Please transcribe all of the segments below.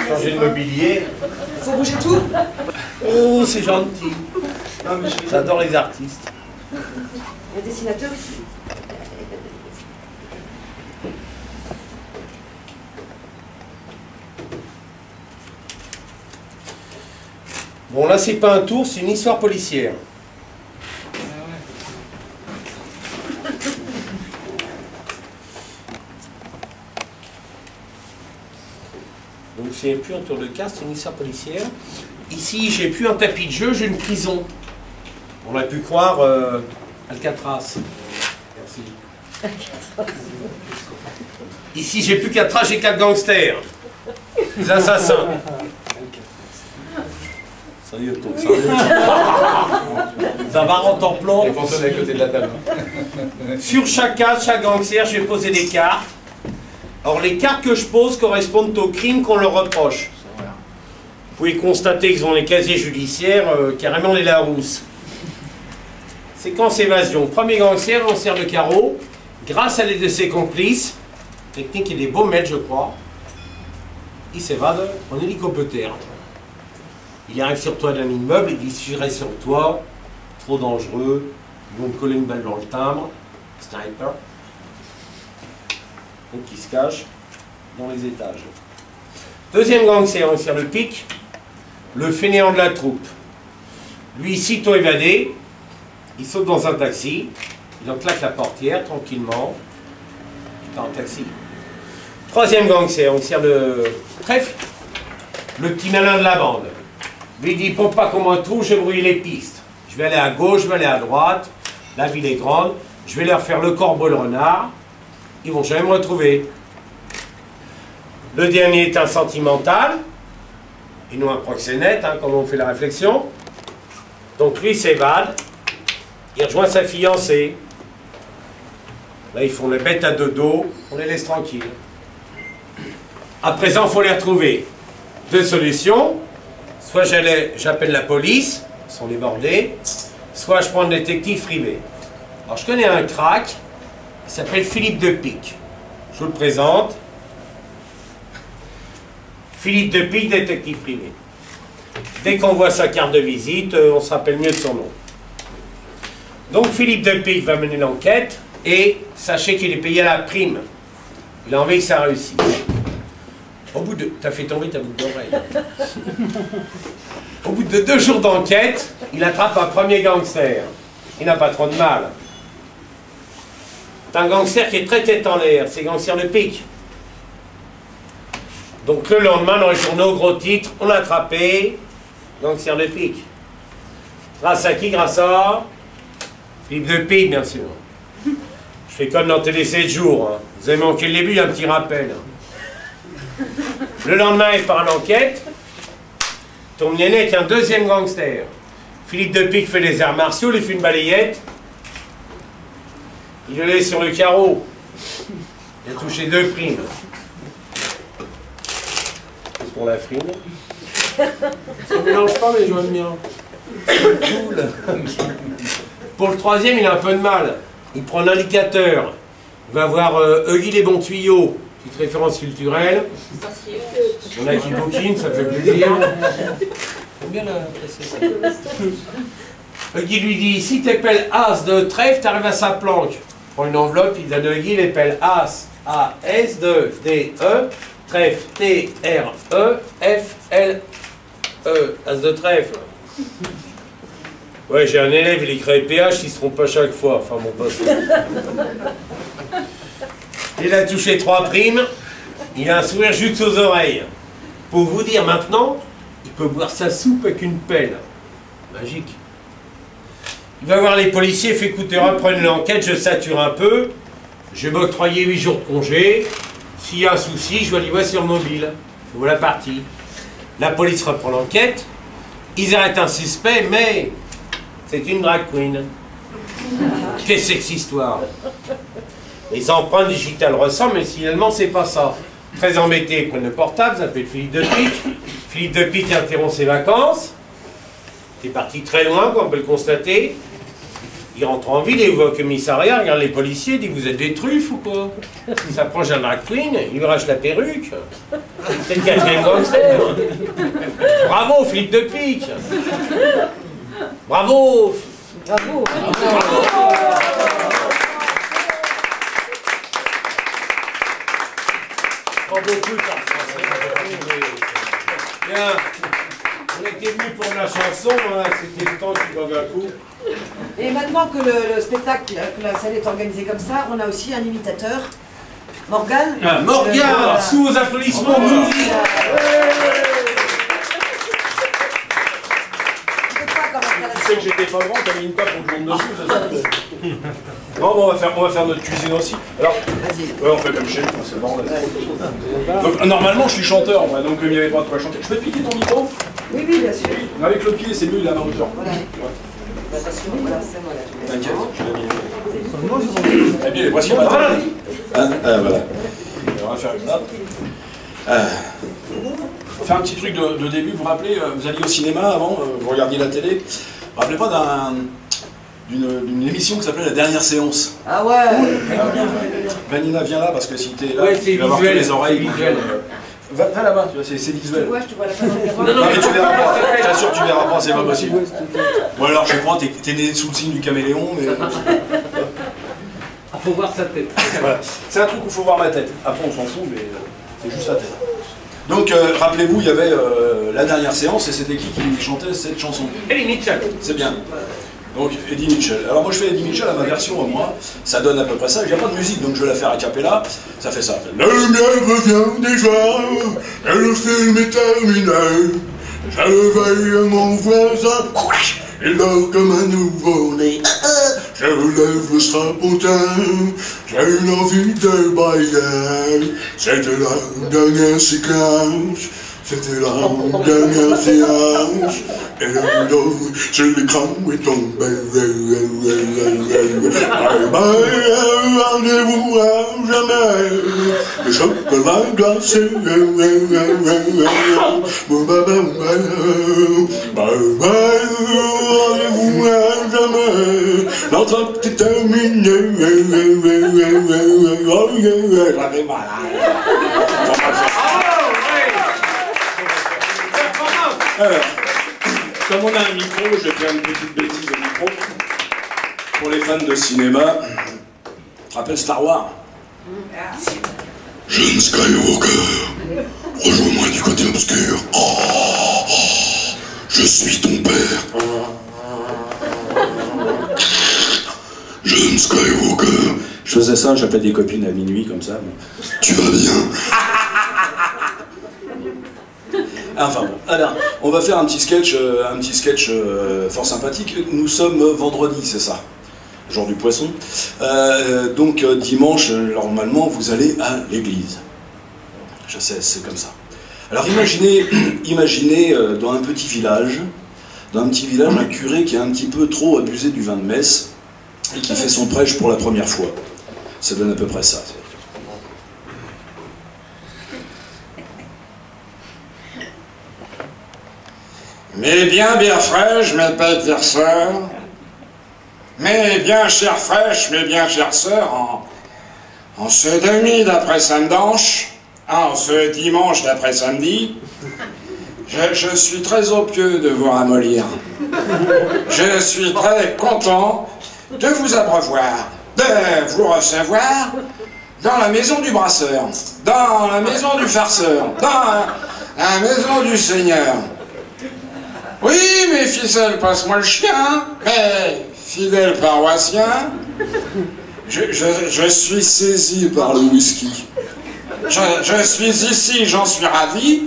Changer de mobilier. Il faut bouger tout. Oh, c'est gentil. J'adore les artistes. Le dessinateur ici. Bon, là, c'est pas un tour, c'est une histoire policière. Donc, c'est plus un tour de carte, c'est une histoire policière. Ici, j'ai plus un tapis de jeu, j'ai une prison. On a pu croire Alcatraz. Merci. Ici, j'ai plus 4 j'ai 4 gangsters. Des assassins. Ça y est, ça va rentrer en plan. Et Antoine est à côté de la table. Sur chaque case, chaque gangster, je vais poser des cartes. Or, les cartes que je pose correspondent au crime qu'on leur reproche. Vous pouvez constater qu'ils ont les casiers judiciaires, carrément les Larousse. Séquence évasion. Premier gangster, on sert le carreau. Grâce à l'aide de ses complices, technique et des baumettes, je crois, il s'évade en hélicoptère. Il arrive sur le toit d'un immeuble, il dit « J'irai sur le toit, trop dangereux, ils vont me coller une balle dans le timbre, sniper. » Donc il se cache dans les étages. Deuxième gangster, on sert le pic, le fainéant de la troupe. Lui, sitôt évadé, il saute dans un taxi, il en claque la portière tranquillement, il part en taxi. Troisième gangster, on sert le trèfle, le petit malin de la bande. Lui dit, pour pas qu'on me trouve, je brouille les pistes. Je vais aller à gauche, je vais aller à droite, la ville est grande, je vais leur faire le corbeau et le renard, ils vont jamais me retrouver. Le dernier est un sentimental, et non un proxénète, hein, comme on fait la réflexion. Donc lui s'évade, il rejoint sa fiancée. Là, ils font les bêtes à deux dos, on les laisse tranquilles. À présent, il faut les retrouver. Deux solutions. Soit j'appelle la police, ils sont débordés, soit je prends un détective privé. Alors je connais un crack, il s'appelle Philippe Depic. Je vous le présente. Philippe Depic, détective privé. Dès qu'on voit sa carte de visite, on se rappelle mieux de son nom. Donc Philippe Depic va mener l'enquête et sachez qu'il est payé à la prime. Il a envie que ça réussisse. Au bout de... T'as fait tomber ta boucle d'oreille. Au bout de 2 jours d'enquête, il attrape un premier gangster. Il n'a pas trop de mal. C'est un gangster qui est très tête en l'air. C'est gangster de pique. Donc le lendemain, dans les journaux, gros titre, on l'a attrapé. Gangster de pique. Grâce à qui? Grâce à Philippe de Pique, bien sûr. Je fais comme dans Télé 7 jours. Hein. Vous avez manqué le début, il y a un petit rappel. Le lendemain, il part à l'enquête. Tombe nez avec un deuxième gangster. Philippe de Pique fait les arts martiaux, il fait une balayette. Il le laisse sur le carreau. Il a touché 2 primes. C'est pour la frime. Ça ne mélange pas, mais je vois bien. C'est cool. Pour le troisième, il a un peu de mal. Il prend l'indicateur. Il va voir Huggy les bons tuyaux. Petite référence culturelle. On a qui bouquine, ça fait plaisir. J'aime bien la Huggy lui dit, si tu épelles As de trèfle, tu arrives à sa planque. Il prend une enveloppe, il donne Huggy, il épelle As, A-S, de D-E, trèfle, T-R-E, F-L-E, As de trèfle. Ouais, j'ai un élève, il écrit PH, il se trompe pas chaque fois. Enfin, bon, pas ça. Il a touché 3 primes, il a un sourire jusqu'aux oreilles. Pour vous dire maintenant, il peut boire sa soupe avec une pelle. Magique. Il va voir les policiers, fait écouter, reprenez l'enquête, je sature un peu, je vais m'octroyer 8 jours de congé. S'il y a un souci, je dois aller voir sur le mobile. Voilà parti. La police reprend l'enquête, ils arrêtent un suspect, mais c'est une drag queen. Qu'est-ce que c'est que cette histoire? Les empreintes digitales ressemblent, mais finalement, c'est pas ça. Très embêté, ils prennent le portable, ça s'appelle Philippe de Pique. Philippe de Pique interrompt ses vacances. Il est parti très loin, quoi, on peut le constater. Il rentre en ville, il voit au commissariat, regarde les policiers, il dit vous êtes des truffes ou quoi? Il s'approche d'un drag queen, il lui arrache la perruque. C'est le 4e gangster. Bravo, Philippe de Pique. Bravo. Bravo. Pas beaucoup de français. Bien. On était venus pour la chanson, hein, c'était le temps du boive un coup. Et maintenant que le spectacle, que la scène est organisée comme ça, on a aussi un imitateur, Morgane. Ah, Morgane, sous vos applaudissements. Tu sais que j'étais pas grand, t'as mis une table pour que je monte dessus, c'est ça? Non, bon, on va faire notre cuisine aussi. Alors, ouais, on fait comme chez nous, c'est le bordel. Donc, normalement, je suis chanteur, moi, donc il n'y avait pas de quoi chanter. Je peux te piquer ton micro? Oui, oui, bien sûr. Oui, avec le pied, c'est mieux, il a la hauteur. Voilà. Ouais. Attention, voilà, c'est moi là. T'inquiète, je l'ai mis. Eh bien, les voici maintenant. Voilà. On va faire une note. On va faire un petit truc de début. Vous vous rappelez, vous alliez au cinéma avant, vous regardiez la télé. Vous vous rappelez pas d'une émission qui s'appelait La Dernière Séance? Ah ouais. Vanina, viens là, parce que si t'es là, Ouais, tu vas avoir que les oreilles. visuel. Va là-bas, c'est visuel. Ouais, je te vois la fin dans le miroir. Non mais tu verras pas, je t'assure tu verras pas, c'est pas possible. Ou alors je crois, t'es né sous le signe du caméléon, mais... Faut voir sa tête. Voilà. C'est un truc où il faut voir ma tête. Après on s'en fout, mais c'est juste la tête. Donc rappelez-vous, il y avait La Dernière Séance, et c'était qui chantait cette chanson? Eddie Mitchell. C'est bien. Donc Eddie Mitchell. Alors moi je fais Eddie Mitchell à ma version à moi, ça donne à peu près ça. Il n'y a pas de musique, donc je vais la faire a cappella. Ça fait ça. La lumière revient déjà, et le film est terminé. Je réveille mon voisin, il dort comme un nouveau-né. Je lève le strapontin, j'ai une envie de bailler. C'était la dernière séquence, c'était la dernière séance. Et le rideau sur l'écran est tombé. Bye bye, rendez-vous à jamais. Le chocolat glacé. Bye bye, rendez-vous à jamais. L'entracte est terminée. Oh yeah, j'avais malade. Alors, comme on a un micro, je vais faire une petite bêtise au micro. Pour les fans de cinéma, tu te rappelles Star Wars? Jeune Skywalker, rejoins-moi du côté obscur. Je suis ton père. Jeune Skywalker. Je faisais ça, j'appelais des copines à minuit comme ça. Mais... Tu vas bien? Enfin bon, alors, on va faire un petit sketch fort sympathique. Nous sommes vendredi, c'est ça, jour du poisson. Donc dimanche, normalement, vous allez à l'église. Je sais, c'est comme ça. Alors imaginez dans un petit village, un curé qui a un petit peu trop abusé du vin de messe et qui fait son prêche pour la première fois. Ça donne à peu près ça. Mes bien fraîches, mes petites sœurs, mes bien chères fraîches, mes bien chères sœurs, en ce demi d'après samedi, en ce dimanche d'après samedi, je suis très opieux de vous ramollir. Je suis très content de vous abreuvoir, de vous recevoir dans la maison du brasseur, dans la maison du farceur, dans la maison du Seigneur. Oui, mes ficelles, passe-moi le chien, mais fidèle paroissien, je suis saisi par le whisky. Je suis ici, j'en suis ravi,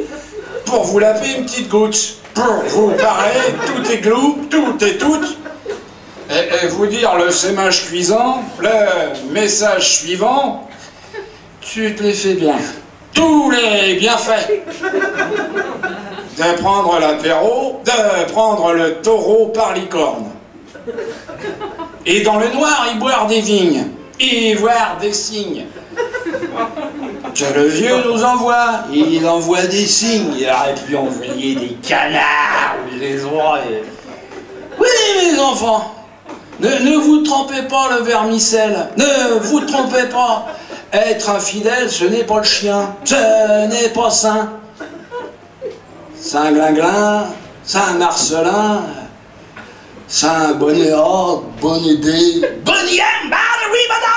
pour vous laver une petite goutte, pour vous parler, tout est glou, tout est tout, et vous dire le sémage cuisant, le message suivant, tu te les fais bien, tous les bienfaits. De prendre l'apéro, de prendre le taureau par licorne. Et dans le noir, y boire des vignes, y voir des signes. Que le vieux nous envoie, il envoie des signes. Il aurait pu envoyer des canards ou des oies. Oui, mes enfants, Ne vous trompez pas, le vermicelle. Ne vous trompez pas. Être infidèle, ce n'est pas le chien. Ce n'est pas Saint. Saint-Glinglin, Saint-Marcelin, Saint-Bonnéat, bonne idée. Bonnième, bah oui, madame.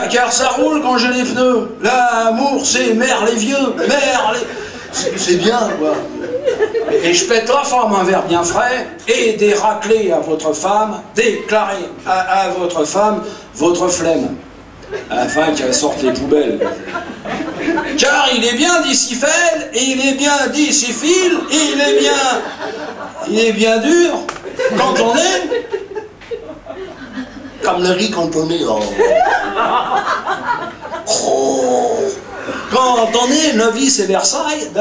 Car ça roule quand j'ai les pneus. L'amour, c'est mère les vieux, mère les... C'est bien, quoi. Et je pète la forme un verre bien frais et des raclés à votre femme, déclarez à votre femme votre flemme, afin qu'elle sorte les poubelles. Car il est bien d'ici fêle, et il est bien d'ici fil, et il est bien dur quand on est comme le riz quand on est quand on est novice et Versailles,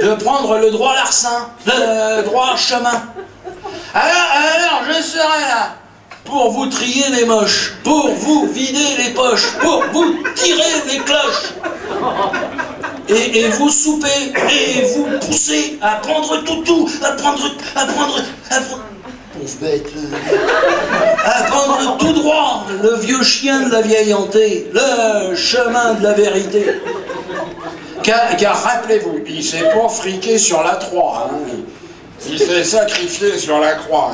de prendre le droit larcin, le droit chemin. Alors je serai là pour vous trier les moches, pour vous vider les poches, pour vous tirer les cloches, et vous souper, et vous pousser à prendre tout, à prendre tout droit, le vieux chien de la vieille hantée, le chemin de la vérité. Car rappelez-vous, il s'est pas friqué sur la 3, hein. Il s'est sacrifié sur la croix.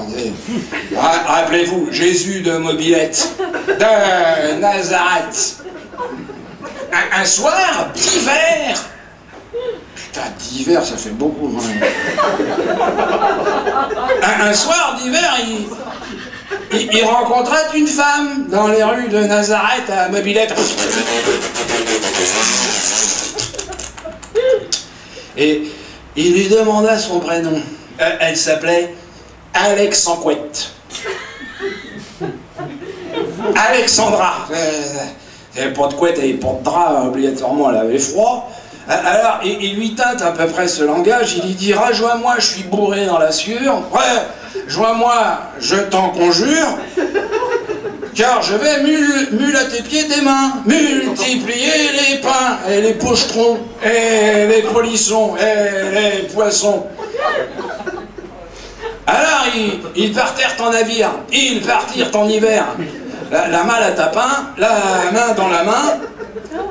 Rappelez-vous, Jésus de Mobilette, de Nazareth. Un soir d'hiver. Putain, d'hiver, ça fait beaucoup. Un soir d'hiver, il rencontrait une femme dans les rues de Nazareth à Mobilette. Et il lui demanda son prénom. Elle s'appelait Alexandrouette. Alexandra. Elle n'avait pas de couette, elle n'avait pas de drap, obligatoirement elle avait froid. Alors il lui teinte à peu près ce langage, il lui dit « Rejoins-moi, je suis bourré dans la sueur. Ouais, joins-moi, je t'en conjure. Car je vais mule à tes pieds tes mains, multiplier les pains, et les pochetrons, et les polissons, et les poissons. » Alors, ils partirent en navire, ils partirent en hiver, la malle à tapin, la main dans la main,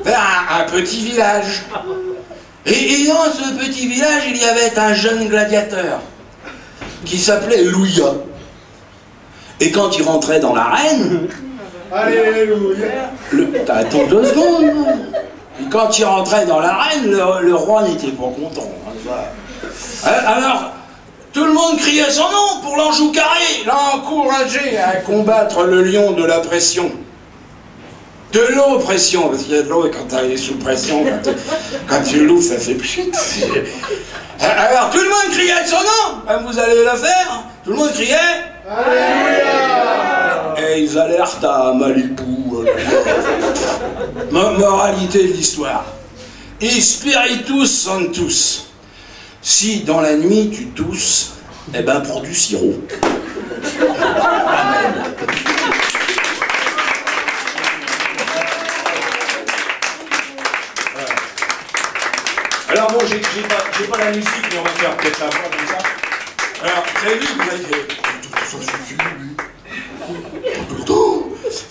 vers un petit village. Et dans ce petit village, il y avait un jeune gladiateur, qui s'appelait Louia. Et quand il rentrait dans l'arène... Alléluia. Attends 2 secondes. Et quand il rentrait dans l'arène, le roi n'était pas content. Alors, tout le monde criait son nom pour l'Anjou carré, l'encourager à combattre le lion de la pression. De l'oppression, parce qu'il y a de l'eau et quand tu es sous pression, quand tu l'ouvres, ça fait pchit. Alors, tout le monde criait son nom, vous allez le faire. Tout le monde criait Alléluia. Et ils allèrent à Malibu. Moralité de l'histoire. Et spiritus sanctus. Si dans la nuit tu tousses, eh ben prends du sirop. Amen. Alors bon, j'ai pas la musique, mais on va faire peut-être la voix comme ça. Alors, vous avez vu, vous avez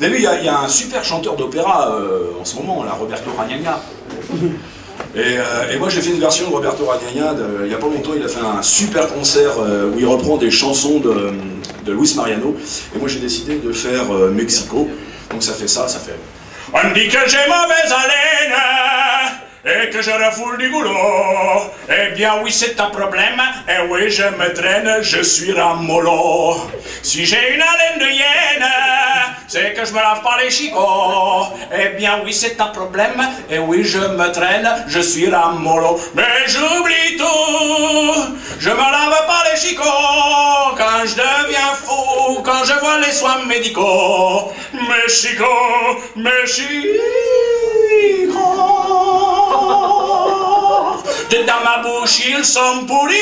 vu, il y a un super chanteur d'opéra en ce moment, là, Roberto Ragnagna. Et moi j'ai fait une version de Roberto Ragnagna, il n'y a pas longtemps, il a fait un super concert où il reprend des chansons de Luis Mariano. Et moi j'ai décidé de faire Mexico. Donc ça fait ça, ça fait... On dit que j'ai mauvaise haleine et que je refoule du boulot. Eh bien oui, c'est un problème, et oui, je me traîne, je suis ramollo. Si j'ai une haleine de hyène, c'est que je me lave pas les chicots. Eh bien oui, c'est un problème, et oui, je me traîne, je suis ramollo. Mais j'oublie tout, je me lave pas les chicots. Quand je deviens fou, quand je vois les soins médicaux. Mes chicots, mes chicots. Dans ma bouche ils sont pourris.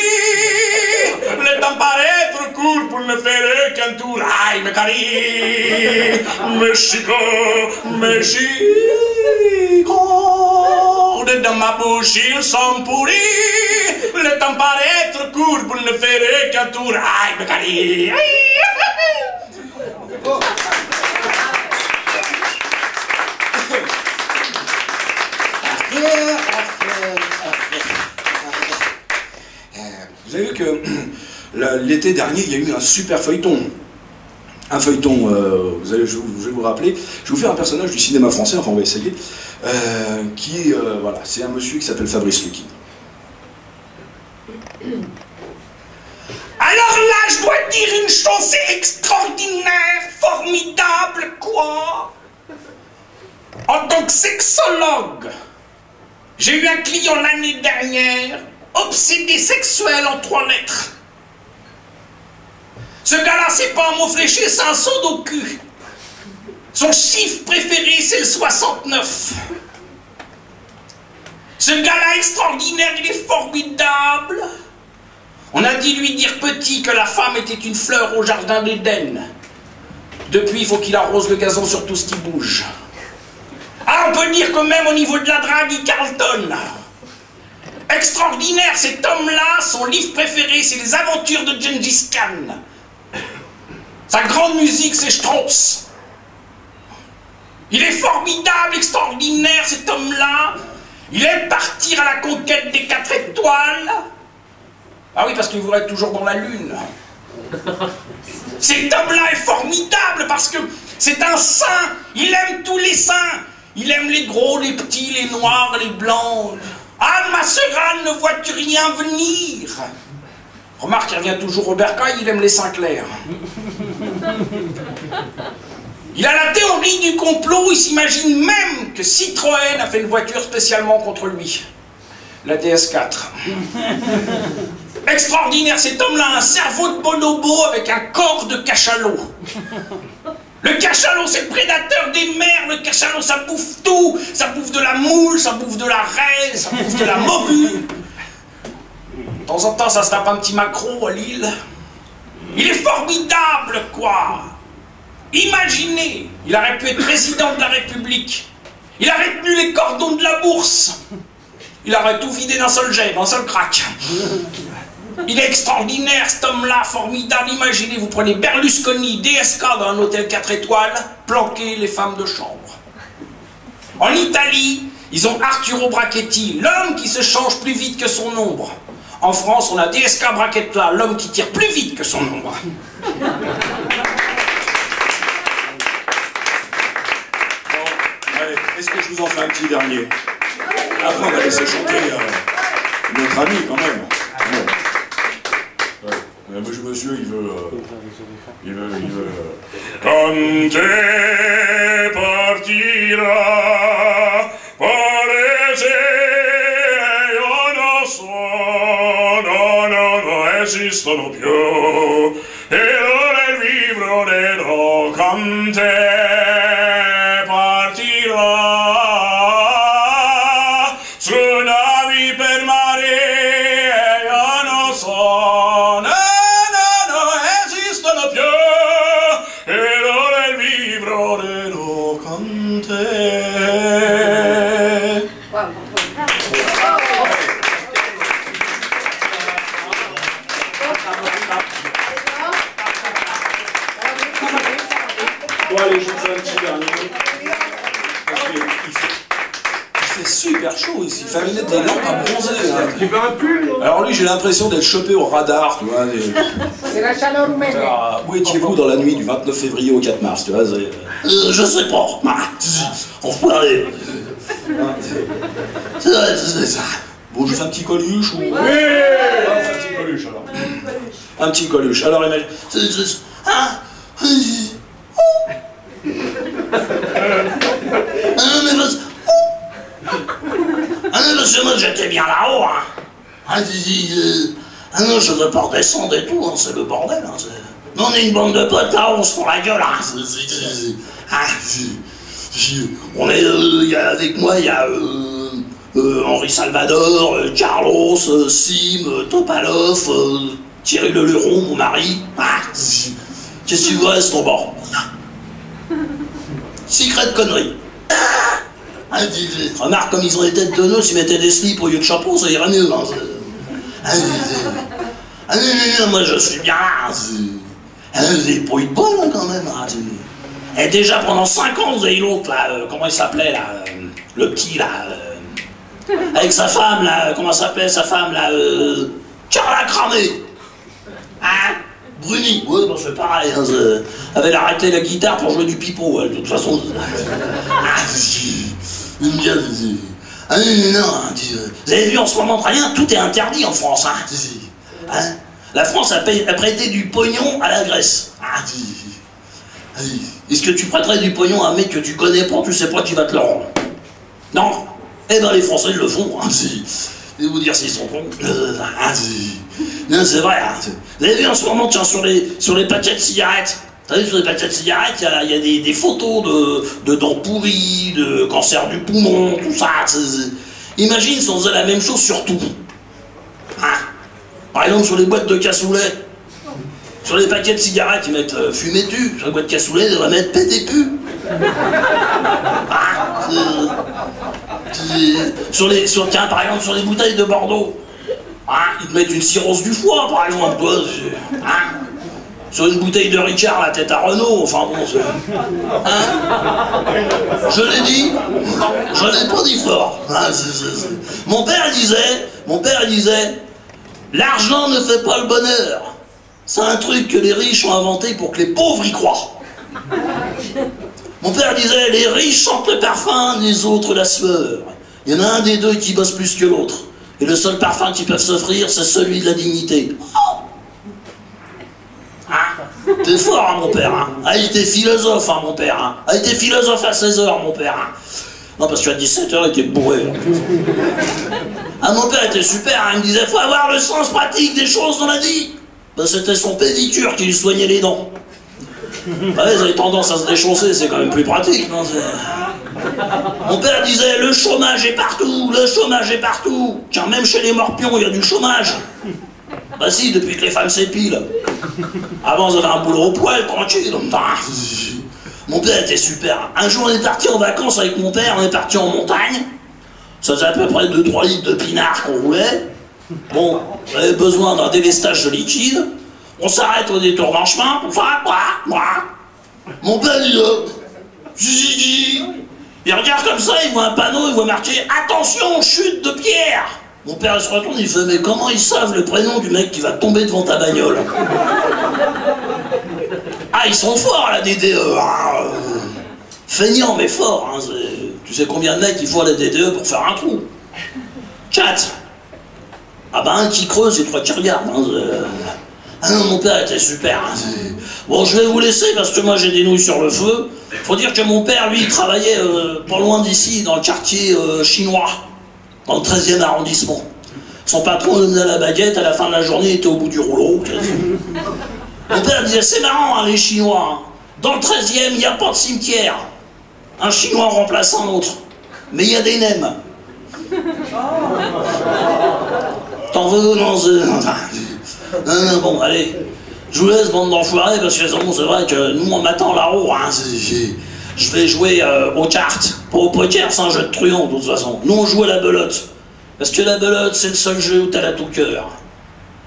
Le temps paraît trop court pour ne faire qu'un tour. Aïe, me carie. Mexico, Mexico. mordent dans ma bouche, ils sont pourris. Le temps paraît être court pour ne faire qu'un tour. Aïe, me carie. Vous avez vu que l'été dernier, il y a eu un super feuilleton. Un feuilleton, je vais vous rappeler, je vais vous faire un personnage du cinéma français, enfin on va essayer, voilà, c'est un monsieur qui s'appelle Fabrice Lucky. Alors là, je dois dire une chose, c'est extraordinaire, formidable, quoi. En tant que sexologue, j'ai eu un client l'année dernière, obsédé sexuel en 3 lettres. Ce gars-là, c'est pas un mot fléché, c'est un saut au cul. Son chiffre préféré, c'est le 69. Ce gars-là extraordinaire, il est formidable. On a dit lui dire petit que la femme était une fleur au jardin d'Éden. Depuis, il faut qu'il arrose le gazon sur tout ce qui bouge. Ah, on peut dire que même au niveau de la drague, il cartonne. Extraordinaire, cet homme-là, son livre préféré, c'est Les Aventures de Gengis Khan. Sa grande musique, c'est Strauss. Il est formidable, extraordinaire, cet homme-là. Il aime partir à la conquête des 4 étoiles. Ah oui, parce qu'il voudrait être toujours dans la lune. Cet homme-là est formidable parce que c'est un saint. Il aime tous les saints. Il aime les gros, les petits, les noirs, les blancs. Anne, ma sœur Anne, ne vois-tu rien venir? Remarque, il revient toujours au bercail, il aime les Sinclair. Il a la théorie du complot, il s'imagine même que Citroën a fait une voiture spécialement contre lui. La DS4. Extraordinaire, cet homme-là a un cerveau de bonobo avec un corps de cachalot. Le cachalot, c'est le prédateur des mers. Le cachalot, ça bouffe tout. Ça bouffe de la moule, ça bouffe de la raie, ça bouffe de la morue. De temps en temps, ça se tape un petit macro à Lille. Il est formidable, quoi. Imaginez, il aurait pu être président de la République. Il aurait tenu les cordons de la bourse. Il aurait tout vidé d'un seul jet, d'un seul crack. Il est extraordinaire, cet homme-là, formidable. Imaginez, vous prenez Berlusconi, DSK dans un hôtel 4 étoiles, planquez les femmes de chambre. En Italie, ils ont Arturo Brachetti, l'homme qui se change plus vite que son ombre. En France, on a DSK Brachetti, l'homme qui tire plus vite que son ombre. Bon, allez, est-ce que je vous en fais un petit dernier? Après, on va laisser chanter notre ami, quand même. Ouais, monsieur, il veut... Quand te partira, parece, io non so, non esistono più, e ora il vivrò con te partirà, su navi per mare, io non so, no esistono più, e ora il vivrò con te. Bon allez, je vous fais un petit dernier. Il fait super chaud ici, il fallait mettre des lampes à bronzer. Tu veux un pull? Alors lui, j'ai l'impression d'être chopé au radar, tu vois. C'est la chaleur humaine. Où étiez-vous dans la nuit du 29 février au 4 mars, tu vois? Je sais pas. On peut aller. C'est ça. Bon, je fais un petit coluche ou... Oui, un petit coluche alors. Un petit coluche. Alors, imagine... Monsieur, moi j'étais bien là-haut, hein. Non, je veux pas redescendre et tout, hein, c'est le bordel, hein. Mais on est une bande de potes là, on se fend la gueule, hein. On est, avec moi, il y a Henri Salvador, Carlos, Sim, Topalov, Thierry Leluron, mon mari. Qu'est-ce que tu veux, reste ton bord? Secret connerie. Hein, remarque comme ils ont des têtes de nœuds, s'ils mettaient des slips au lieu de chapeau, ça irait mieux. Hein, non, moi je suis bien. Vous avez pas eu de bol hein, quand même. Hein, et déjà pendant 5 ans, vous avez l'autre là, comment il s'appelait là, le petit là, avec sa femme là, comment s'appelait sa femme là, Carla Cramé. Hein? Bruni, ouais, bon, c'est pareil, hein, avait arrêté la guitare pour jouer du pipeau, de toute façon. Non, vous avez vu en ce moment, rien, tout est interdit en France, hein? La France a prêté du pognon à la Grèce. Est-ce que tu prêterais du pognon à un mec que tu connais pas, tu sais pas qui va te le rendre? Non? Eh ben les Français le font, hein, je vais vous dire s'ils sont bons. Non, c'est vrai. Hein. Vous avez vu en ce moment, tiens, sur les paquets de cigarettes, vous savez, sur les paquets de cigarettes, il y a des photos de dents pourries, de cancer du poumon, tout ça. Imagine si on faisait la même chose sur tout. Hein? Par exemple, sur les boîtes de cassoulet, sur les paquets de cigarettes, ils mettent fumé tu. Sur les boîtes de cassoulet, ils devraient mettre pété pu. Tiens, par exemple, sur les bouteilles de Bordeaux, hein, ils te mettent une cirrhose du foie, par exemple, toi, hein, sur une bouteille de Ricard, la tête à Renault, enfin bon, hein, je l'ai dit, je l'ai pas dit fort. Hein, Mon père disait, l'argent ne fait pas le bonheur. C'est un truc que les riches ont inventé pour que les pauvres y croient. Mon père disait, les riches sentent le parfum, les autres la sueur. Il y en a un des deux qui bosse plus que l'autre. Et le seul parfum qu'ils peuvent s'offrir, c'est celui de la dignité. Oh hein? T'es fort, hein, mon père. Hein? Ah, il était philosophe, hein, mon père. Hein? Ah, il était philosophe à 16h, mon père. Hein? Non, parce qu'à 17h, il était bourré. Ah, mon père était super. Hein? Il me disait, faut avoir le sens pratique des choses dans la vie. Ben, c'était son pédicure qui lui soignait les dents. Ouais, ils avaient tendance à se déchausser, c'est quand même plus pratique, non? Mon père disait, le chômage est partout, le chômage est partout. Tiens, même chez les morpions, il y a du chômage. Bah si, depuis que les femmes s'épilent. Avant, ils avaient un boulot au poil, tranquille. Mon père était super. Un jour, on est parti en vacances avec mon père, on est parti en montagne. Ça faisait à peu près 2-3 litres de pinard qu'on roulait. Bon, on avait besoin d'un délestage de liquide. On s'arrête au détour d'un chemin, mon père il regarde comme ça, il voit un panneau, il voit marqué « Attention, chute de pierre !» Mon père il se retourne, il fait « Mais comment ils savent le prénom du mec qui va tomber devant ta bagnole ?» Ah, ils sont forts, la DDE, hein. Feignant, mais fort, hein. Tu sais combien de mecs il faut à la DDE pour faire un trou? 4. Ah bah un qui creuse et 3 qui regardent, hein. Ah non, mon père était super. Hein. Bon, je vais vous laisser parce que moi j'ai des nouilles sur le feu. Faut dire que mon père, lui, il travaillait pas loin d'ici, dans le quartier chinois, dans le 13e arrondissement. Son patron le menait à la baguette, à la fin de la journée, il était au bout du rouleau. Mon père disait, c'est marrant, hein, les Chinois. Hein. Dans le 13e, il n'y a pas de cimetière. Un Chinois remplace un autre. Mais il y a des nems. T'en veux, non, non, bon, allez, je vous laisse, bande d'enfoirés, parce que bon, c'est vrai que nous, on m'attend là-haut, hein, je vais jouer aux cartes, pas au poker, c'est un jeu de truand, de toute façon. Nous, on joue à la belote, parce que la belote, c'est le seul jeu où t'as la tout cœur.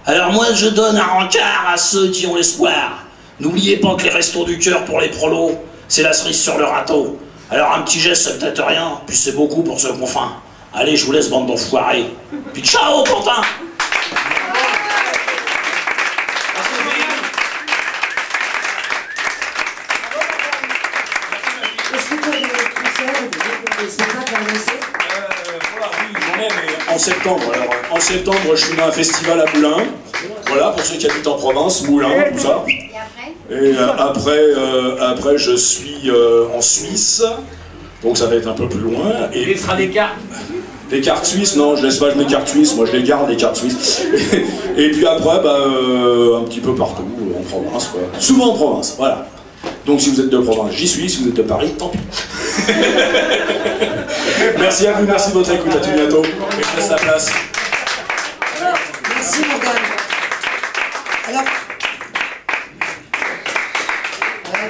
Alors moi, je donne un rencard à ceux qui ont l'espoir. N'oubliez pas que les restos du cœur pour les prolos, c'est la cerise sur le râteau. Alors un petit geste, ça ne peut-être rien, puis c'est beaucoup pour ceux qui ont faim. Allez, je vous laisse, bande d'enfoirés. Puis ciao, Quentin! En septembre, alors, en septembre, je suis dans un festival à Moulins. Voilà, pour ceux qui habitent en province, Moulins, tout ça. Et après, je suis en Suisse, donc ça va être un peu plus loin. Et il sera des cartes. Des cartes suisses, non, je laisse pas mes cartes suisses, moi je les garde, les cartes suisses. Et puis après, bah, un petit peu partout, en province, quoi. Souvent en province, voilà. Donc si vous êtes de province, j'y suis, si vous êtes de Paris, tant pis. Merci à vous, merci de votre écoute, à tout bientôt. Et je laisse la place. Merci Morgane. Alors,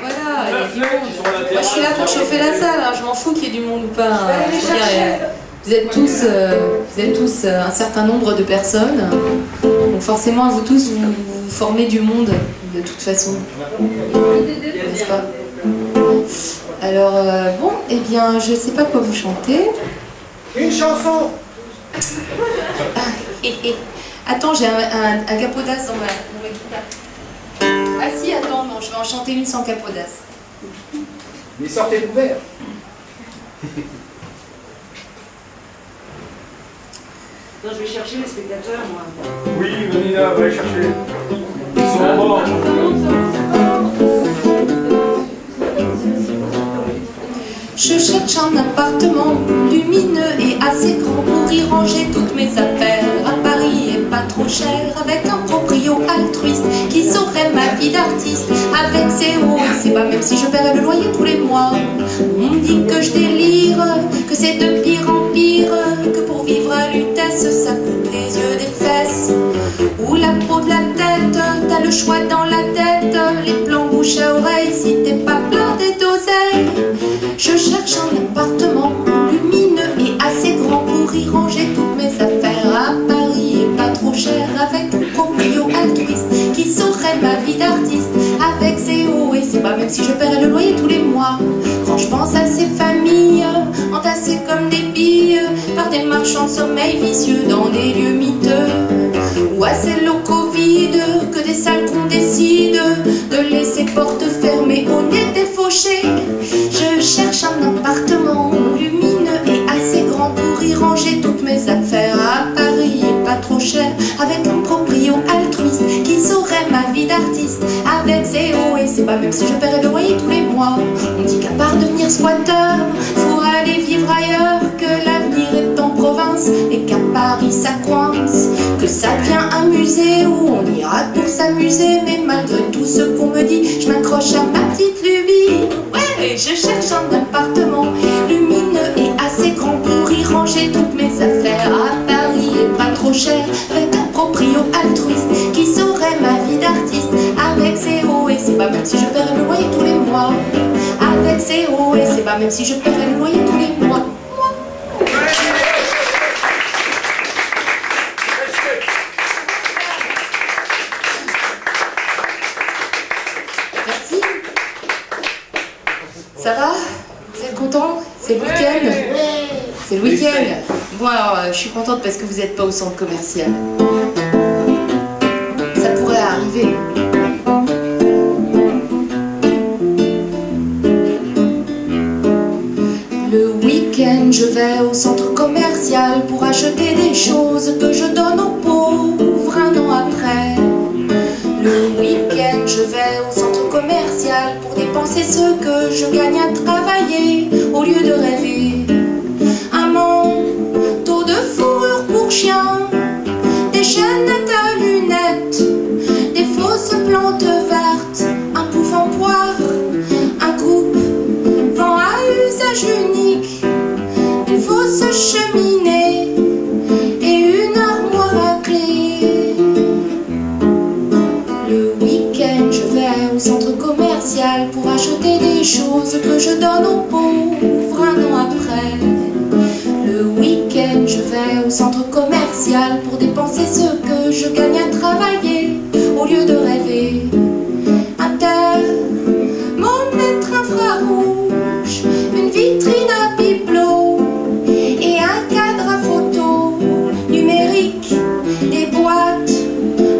voilà. qui sont à l'intérieur. Moi, je suis là pour chauffer la salle, hein. Je m'en fous qu'il y ait du monde ou pas. Je veux dire, vous êtes tous un certain nombre de personnes. Donc forcément, vous tous, vous formez du monde, de toute façon. N'est-ce pas? Alors, bon, eh bien, je sais pas quoi vous chanter. Une chanson. Attends, j'ai un capodas dans ma guitare. Ah si, attends, non, je vais en chanter une sans capodas. Mais sortez le couvert. Non, je vais chercher les spectateurs, moi. Oui, Nina, va les chercher. Ils sont morts. Je cherche un appartement lumineux et assez grand pour y ranger toutes mes affaires. À Paris et pas trop cher, avec un proprio altruiste qui saurait ma vie d'artiste. Avec ses hauts et ses bas, même si je paierais le loyer tous les mois. On me dit que je délire, que c'est de pire en pire, que pour vivre à Lutèce, ça coûte les yeux des fesses. Ou la peau de la tête, t'as le choix dans la tête. Les plans bouche à oreille, si t'es pas blindé d'oseille. Je cherche un appartement lumineux et assez grand pour y ranger toutes mes affaires. À Paris et pas trop cher, avec un proprio altruiste qui saurait ma vie d'artiste. Avec ses hauts et ses bas, même si je paierais le loyer tous les mois. Quand je pense à ces familles entassées comme des billes par des marchands de sommeil vicieux dans des lieux miteux, ou à ces locaux vides que des salles qu'on décide de laisser portes fermées au nez des fauchés. Je cherche un appartement lumineux et assez grand pour y ranger toutes mes affaires. À Paris et pas trop cher, avec un proprio altruiste qui saurait ma vie d'artiste. Avec ses hauts et ses bas, même si je paierais le loyer tous les mois. On dit qu'à part devenir squatteur, faut aller vivre ailleurs, que l'avenir est en province et qu'à Paris ça coince, que ça devient un musée où on ira pour s'amuser. Mais malgré tout ce qu'on me dit, je m'accroche à ma petite lubie. Ouais, je cherche un appartement lumineux et assez grand pour y ranger toutes mes affaires. À Paris et pas trop cher, avec un proprio altruiste qui saurait ma vie d'artiste. Avec ses hauts et ses bas, même si je paierais le loyer tous les mois. Avec ses hauts et ses bas, même si je paierais le loyer tous les mois. Merci. Ça va? Vous êtes contents? C'est le week-end? C'est le week-end. Bon alors, je suis contente parce que vous n'êtes pas au centre commercial. Ça pourrait arriver. Le week-end, je vais au centre commercial pour acheter des choses que je donne aux pauvres un an après. Le week-end, je vais au centre commercial pour dépenser ce que je gagne à travailler au lieu de rêver. Un manteau de fourrure pour chien, des chaînettes à lunettes, des fausses plantes vertes, un pouf en poire, un coupe-vent à usage unique, une fausse cheminée et une armoire à clé. Le week-end, je vais au centre commercial pour acheter des choses que je donne aux pauvres un an après. Le week-end, je vais au centre commercial pour dépenser ce que je gagne à travailler au lieu de rêver. Un thermomètre infrarouge, une vitrine à bibelot et un cadre à photo numérique, des boîtes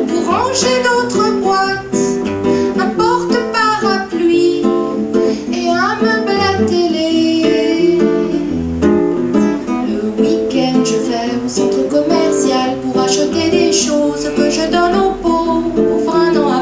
pour ranger d'autres boîtes, un porte-parapluie et un meuble à télé. Le week-end, je vais au centre commercial pour acheter des choses que je donne aux pauvres un an après.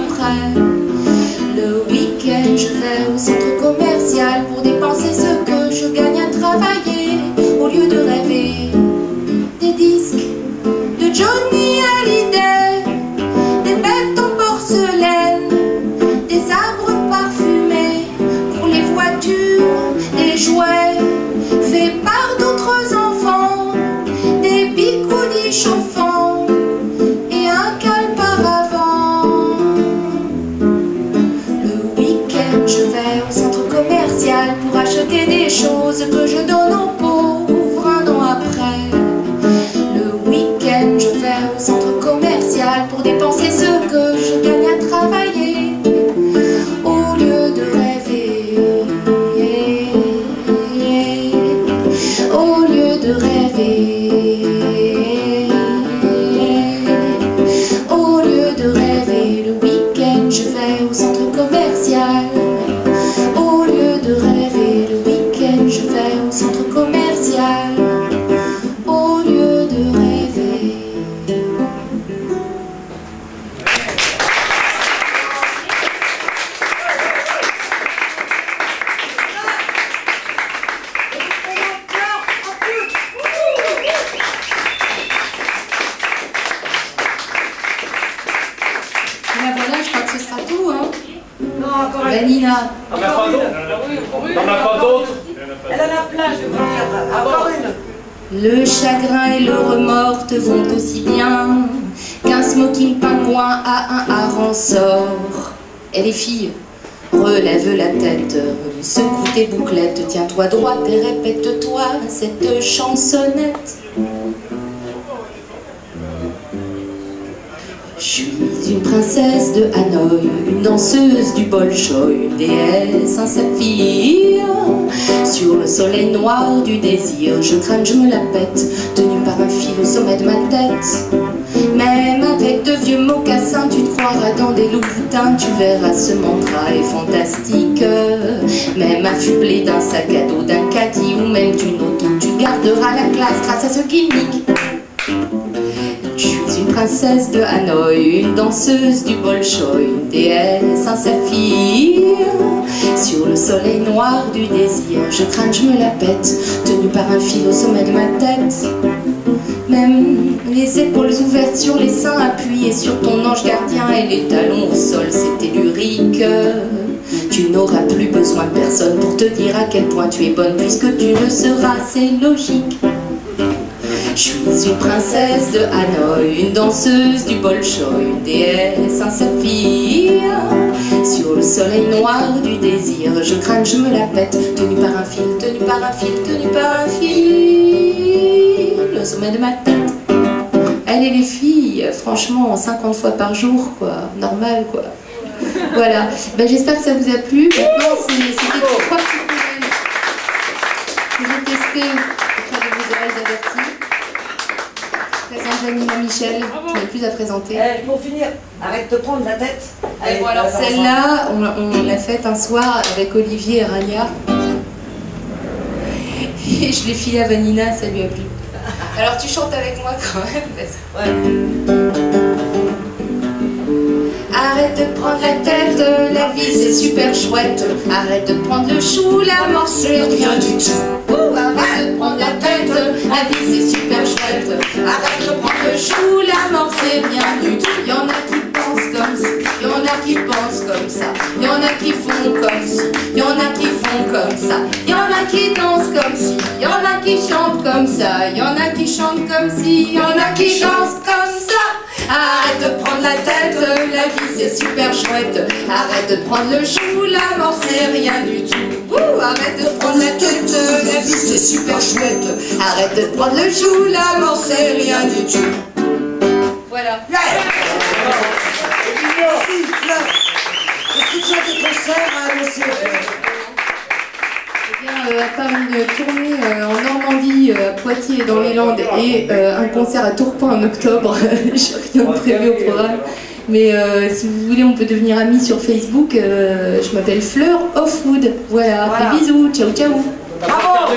acheter des choses que je donne aux pauvres. Un an après, le week-end, je vais au centre commercial pour dépenser ce que je gagne à travailler. Au lieu de rêver, au lieu de rêver, au lieu de rêver, le week-end, je vais au centre commercial. Au lieu de rêver, le week-end, je vais au centre commercial. Au lieu de rêver. Et voilà, je crois que ce sera tout, hein. Non, encore une. Vanina. T'en as pas d'autres? T'en as pas d'autres? Elle en a plein, je vais vous dire. Encore une. Le chagrin et le remords te vont aussi bien qu'un smoking pingouin à un hareng sort. Et les filles, relève la tête, secoue tes bouclettes, tiens-toi droite et répète-toi cette chansonnette. Je suis une princesse de Hanoï, une danseuse du Bolchoï, une déesse, un saphir. Sur le soleil noir du désir, je crâne, je me la pète, tenue par un fil au sommet de ma tête. Même avec de vieux mocassins, tu te croiras dans des loups-boutins, tu verras ce mantra est fantastique. Même affublé d'un sac à dos, d'un caddie ou même d'une auto, tu garderas la classe grâce à ce gimmick. Je suis une princesse de Hanoï, une danseuse du Bolchoï, une déesse, un saphir. Sur le soleil noir du désir, je crâne, je me la pète, tenue par un fil au sommet de ma tête. Même les épaules ouvertes sur les seins, appuyées sur ton ange gardien et les talons au sol, c'est tellurique. Tu n'auras plus besoin de personne pour te dire à quel point tu es bonne, puisque tu le seras, c'est logique. Je suis une princesse de Hanoï, une danseuse du Bolchoï, une déesse, un saphir. Sur le soleil noir du désir, je crâne, je me la pète, tenue par un fil, tenue par un fil, tenue par un fil, le sommet de ma tête. Allez les filles, franchement, 50 fois par jour, quoi, normal, quoi. Voilà, ben, j'espère que ça vous a plu. Maintenant, c'était 3 petits problèmes que j'ai testés auprès de vos oreilles averties. Présente Vanina Michel, qui n'est plus à présenter. Pour finir, arrête de prendre la tête. Allez, bon, alors celle-là, on l'a faite un soir avec Olivier et Rania. Et je l'ai filée à Vanina, ça lui a plu. Alors tu chantes avec moi quand même parce que... Arrête de prendre la tête, la vie c'est super chouette. Arrête de prendre le chou, la mort c'est rien du tout. Arrête de prendre la tête, la vie c'est super chouette. Arrête de prendre le chou, la mort c'est rien du tout. Y'en a qui pensent comme ça, y'en a qui pensent comme ça, y'en a qui font comme ci, y'en a qui font comme ça, y'en a qui dansent comme ci, y'en a qui chantent comme ça, y'en a qui chantent comme ci, y'en a qui dansent comme ça. Arrête de prendre la tête, la vie c'est super chouette. Arrête de prendre le chou, la mort c'est rien du tout. Arrête de prendre la tête, la vie c'est super chouette. Arrête de prendre le chou, la mort c'est rien du tout. Voilà. Merci, Fleur. Est-ce que tu as des concerts à annoncer, Fleur? Eh bien, à part une tournée en Normandie, à Poitiers et dans les Landes, et un concert à Tourcoing en octobre, j'ai rien de prévu au programme. Mais si vous voulez, on peut devenir amis sur Facebook. Je m'appelle Fleur Offwood. Voilà. Des bisous. Ciao, ciao. Bravo.